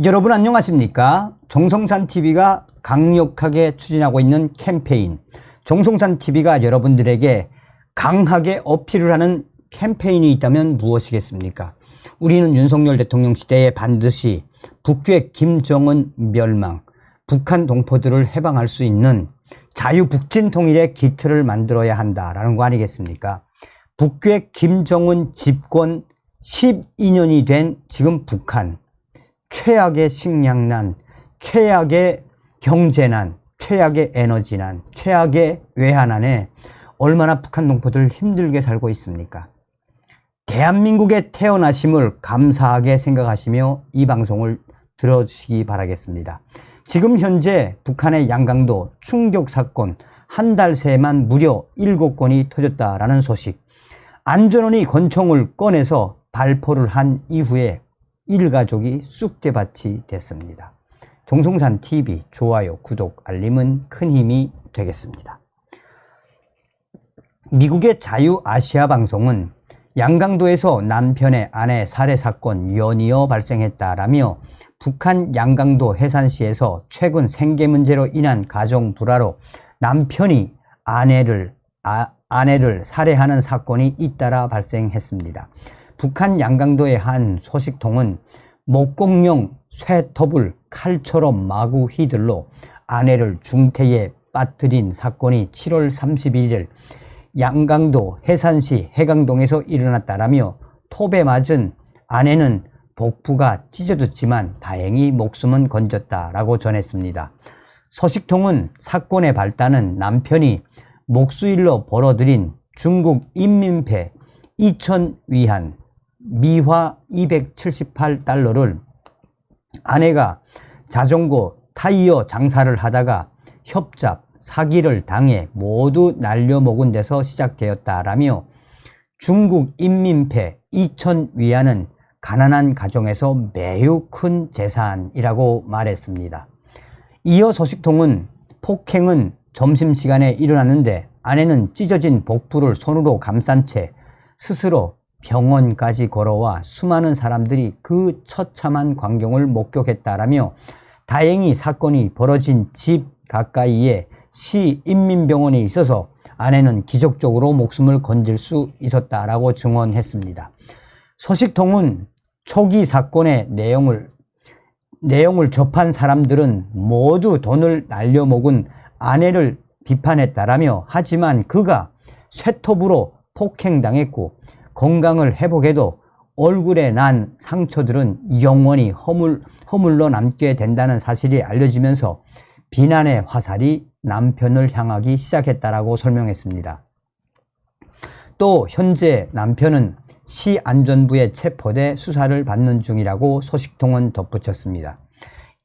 여러분 안녕하십니까? 정성산TV가 강력하게 추진하고 있는 캠페인, 정성산TV가 여러분들에게 강하게 어필을 하는 캠페인이 있다면 무엇이겠습니까? 우리는 윤석열 대통령 시대에 반드시 북괴 김정은 멸망, 북한 동포들을 해방할 수 있는 자유북진 통일의 기틀을 만들어야 한다라는 거 아니겠습니까? 북괴 김정은 집권 12년이 된 지금 북한, 최악의 식량난, 최악의 경제난, 최악의 에너지난, 최악의 외환난에 얼마나 북한 동포들 힘들게 살고 있습니까? 대한민국에 태어나심을 감사하게 생각하시며 이 방송을 들어주시기 바라겠습니다. 지금 현재 북한의 양강도 충격 사건 한 달 새에만 무려 7건이 터졌다라는 소식. 안전원이 권총을 꺼내서 발포를 한 이후에 일가족이 쑥대밭이 됐습니다. 정성산TV 좋아요, 구독, 알림은 큰 힘이 되겠습니다. 미국의 자유아시아 방송은 양강도에서 남편의 아내 살해 사건 연이어 발생했다라며 북한 양강도 해산시에서 최근 생계 문제로 인한 가정 불화로 남편이 아내를 살해하는 사건이 잇따라 발생했습니다. 북한 양강도의 한 소식통은 목공용 쇠톱을 칼처럼 마구 휘둘러 아내를 중태에 빠뜨린 사건이 7월 31일 양강도 해산시 해강동에서 일어났다라며 톱에 맞은 아내는 복부가 찢어졌지만 다행히 목숨은 건졌다라고 전했습니다. 소식통은 사건의 발단은 남편이 목수일로 벌어들인 중국 인민폐 2,000위안 미화 278달러를 아내가 자전거 타이어 장사를 하다가 협잡, 사기를 당해 모두 날려먹은 데서 시작되었다라며 중국 인민폐 2,000위안은 가난한 가정에서 매우 큰 재산이라고 말했습니다. 이어 소식통은 폭행은 점심시간에 일어났는데 아내는 찢어진 복부를 손으로 감싼 채 스스로 병원까지 걸어와 수많은 사람들이 그 처참한 광경을 목격했다라며 다행히 사건이 벌어진 집 가까이에 시인민병원에 있어서 아내는 기적적으로 목숨을 건질 수 있었다라고 증언했습니다. 소식통은 초기 사건의 내용을 접한 사람들은 모두 돈을 날려먹은 아내를 비판했다라며 하지만 그가 쇠톱으로 폭행당했고 건강을 회복해도 얼굴에 난 상처들은 영원히 허물로 남게 된다는 사실이 알려지면서 비난의 화살이 남편을 향하기 시작했다라고 설명했습니다. 또 현재 남편은 시안전부에 체포돼 수사를 받는 중이라고 소식통은 덧붙였습니다.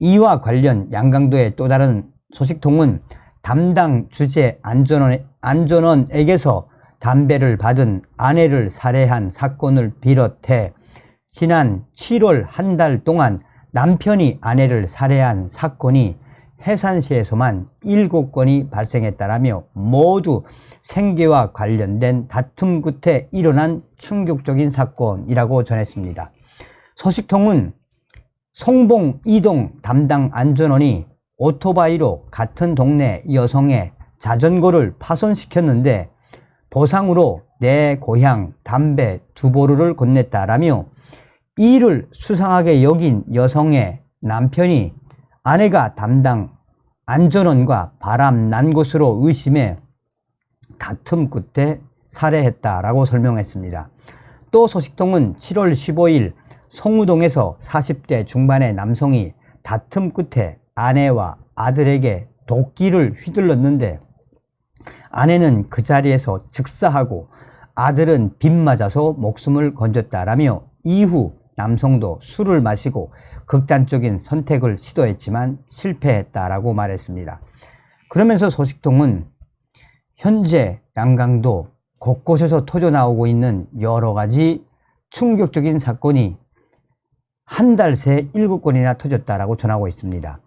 이와 관련 양강도의 또 다른 소식통은 담당 주재 안전원에게서 담배를 받은 아내를 살해한 사건을 비롯해 지난 7월 한 달 동안 남편이 아내를 살해한 사건이 해산시에서만 7건이 발생했다라며 모두 생계와 관련된 다툼 끝에 일어난 충격적인 사건이라고 전했습니다. 소식통은 송봉 이동 담당 안전원이 오토바이로 같은 동네 여성의 자전거를 파손시켰는데 보상으로 내 고향 담배 2보루를 건넸다라며 이를 수상하게 여긴 여성의 남편이 아내가 담당 안전원과 바람 난 것으로 의심해 다툼 끝에 살해했다라고 설명했습니다. 또 소식통은 7월 15일 송우동에서 40대 중반의 남성이 다툼 끝에 아내와 아들에게 도끼를 휘둘렀는데 아내는 그 자리에서 즉사하고 아들은 빗 맞아서 목숨을 건졌다라며 이후 남성도 술을 마시고 극단적인 선택을 시도했지만 실패했다라고 말했습니다. 그러면서 소식통은 현재 양강도 곳곳에서 터져나오고 있는 여러 가지 충격적인 사건이 한 달 새 7건이나 터졌다라고 전하고 있습니다.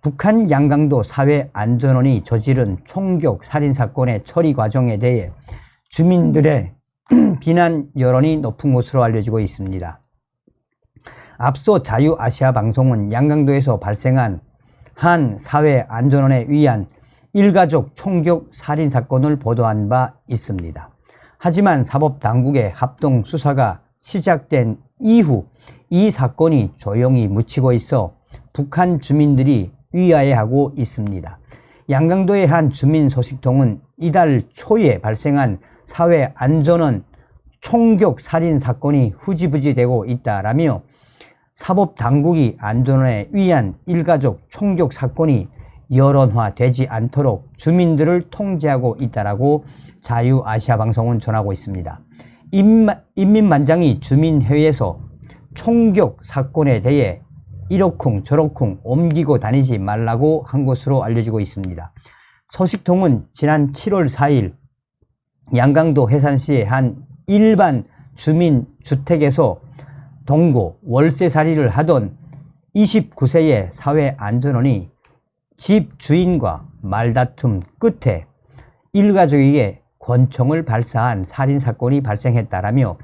북한 양강도 사회안전원이 저지른 총격 살인사건의 처리 과정에 대해 주민들의 비난 여론이 높은 것으로 알려지고 있습니다. 앞서 자유아시아방송은 양강도에서 발생한 한 사회안전원에 의한 일가족 총격 살인사건을 보도한 바 있습니다. 하지만 사법당국의 합동수사가 시작된 이후 이 사건이 조용히 묻히고 있어 북한 주민들이 의아해하고 있습니다. 양강도의 한 주민 소식통은 이달 초에 발생한 사회안전원 총격 살인 사건이 후지부지되고 있다라며 사법당국이 안전원에 의한 일가족 총격 사건이 여론화되지 않도록 주민들을 통제하고 있다라고 자유아시아방송은 전하고 있습니다. 인민만장이 주민회의에서 총격 사건에 대해 이러쿵 저러쿵 옮기고 다니지 말라고 한 것으로 알려지고 있습니다. 소식통은 지난 7월 4일 양강도 해산시의 한 일반 주민주택에서 동거 월세살이를 하던 29세의 사회안전원이 집 주인과 말다툼 끝에 일가족에게 권총을 발사한 살인사건이 발생했다라며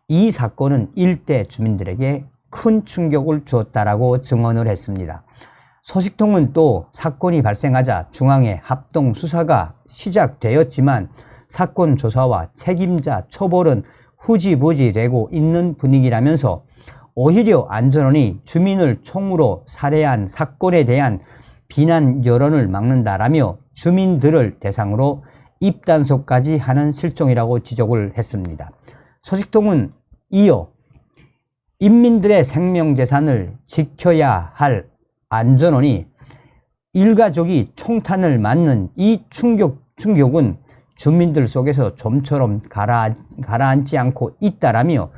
이 사건은 일대 주민들에게 큰 충격을 주었다라고 증언을 했습니다. 소식통은 또 사건이 발생하자 중앙의 합동수사가 시작되었지만 사건 조사와 책임자 처벌은 후지부지되고 있는 분위기라면서 오히려 안전원이 주민을 총으로 살해한 사건에 대한 비난 여론을 막는다라며 주민들을 대상으로 입단속까지 하는 실정이라고 지적을 했습니다. 소식통은 이어 인민들의 생명재산을 지켜야 할 안전원이 일가족이 총탄을 맞는 이 충격은 주민들 속에서 좀처럼 가라앉지 않고 있다라며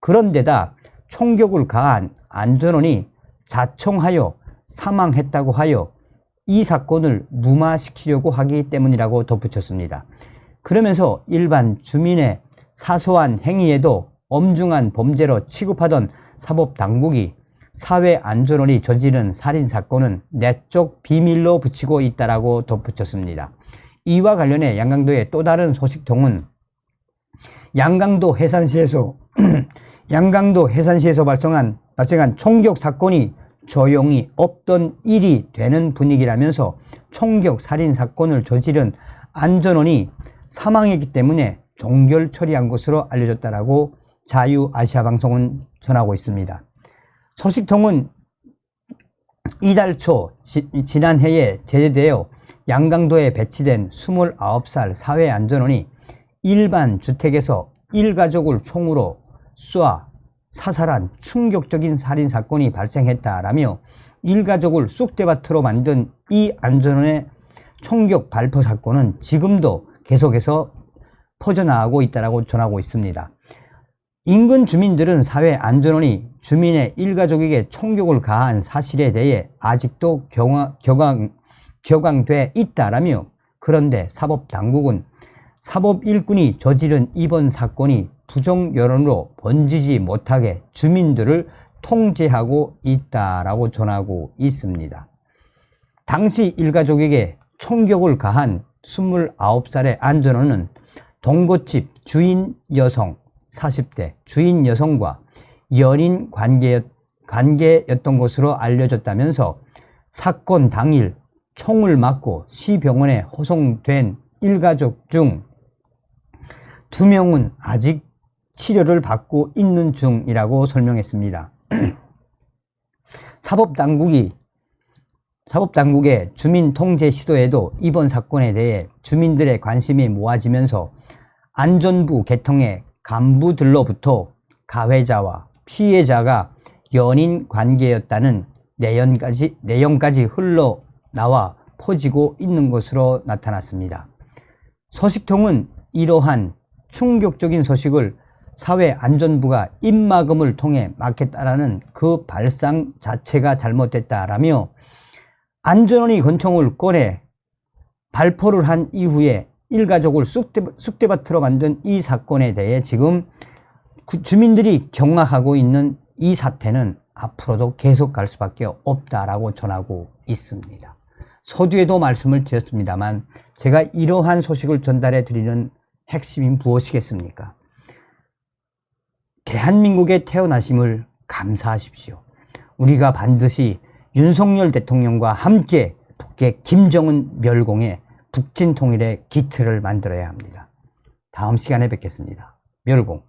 그런데다 총격을 가한 안전원이 자총하여 사망했다고 하여 이 사건을 무마시키려고 하기 때문이라고 덧붙였습니다. 그러면서 일반 주민의 사소한 행위에도 엄중한 범죄로 취급하던 사법당국이 사회안전원이 저지른 살인사건은 내적 비밀로 붙이고 있다라고 덧붙였습니다. 이와 관련해 양강도의 또 다른 소식통은 양강도 해산시에서 발생한 총격 사건이 조용히 없던 일이 되는 분위기라면서 총격 살인 사건을 저지른 안전원이 사망했기 때문에 종결 처리한 것으로 알려졌다라고 자유아시아방송은 전하고 있습니다. 소식통은 이달 초 지난해에 제대되어 양강도에 배치된 29살 사회안전원이 일반 주택에서 일가족을 총으로 쏴 사살한 충격적인 살인사건이 발생했다라며 일가족을 쑥대밭으로 만든 이 안전원의 총격 발포 사건은 지금도 계속해서 퍼져나가고 있다고 전하고 있습니다. 인근 주민들은 사회안전원이 주민의 일가족에게 총격을 가한 사실에 대해 아직도 격앙돼 있다라며 그런데 사법당국은 사법일꾼이 저지른 이번 사건이 부정 여론으로 번지지 못하게 주민들을 통제하고 있다라고 전하고 있습니다. 당시 일가족에게 총격을 가한 29살의 안전원은 동거집 주인 여성 40대 주인 여성과 연인 관계였던 것으로 알려졌다면서 사건 당일 총을 맞고 시병원에 호송된 일가족 중 2명은 아직 치료를 받고 있는 중이라고 설명했습니다. 사법당국의 주민 통제 시도에도 이번 사건에 대해 주민들의 관심이 모아지면서 안전부 개통의 간부들로부터 가해자와 피해자가 연인 관계였다는 내용까지 흘러나와 퍼지고 있는 것으로 나타났습니다. 소식통은 이러한 충격적인 소식을 사회안전부가 입막음을 통해 막겠다라는 그 발상 자체가 잘못됐다라며 안전원이 권총을 꺼내 발포를 한 이후에 일가족을 쑥대밭으로 만든 이 사건에 대해 지금 주민들이 경악하고 있는 이 사태는 앞으로도 계속 갈 수밖에 없다라고 전하고 있습니다. 서두에도 말씀을 드렸습니다만 제가 이러한 소식을 전달해 드리는 핵심이 무엇이겠습니까? 대한민국에 태어나심을 감사하십시오. 우리가 반드시 윤석열 대통령과 함께 북의 김정은 멸공에 북진 통일의 기틀을 만들어야 합니다. 다음 시간에 뵙겠습니다. 멸공.